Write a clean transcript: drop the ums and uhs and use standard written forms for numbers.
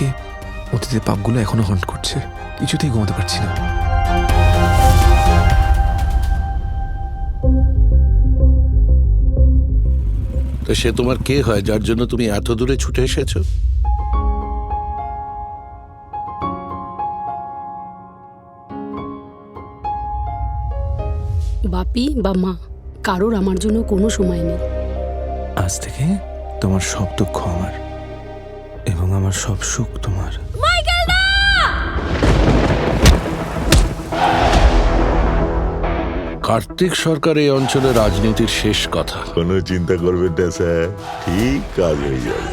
আমাকে অতীতের পাপগুলো এখনো হন্ট করছে, কিছুতেই ঘুমাতে পারছি না। তো সে তোমার কে হয় যার জন্য তুমি এত দূরে ছুটে এসেছো? বাপি বা মা, কারোর আমার জন্য কোনো সময় নেই। আজ থেকে তোমার সব দুঃখ আমার এবং আমার সব সুখ তোমার। কার্তিক সরকার এই অঞ্চলের রাজনীতির শেষ কথা। কোনো চিন্তা করবেন না স্যার, ঠিক কাজ হয়ে যাবে।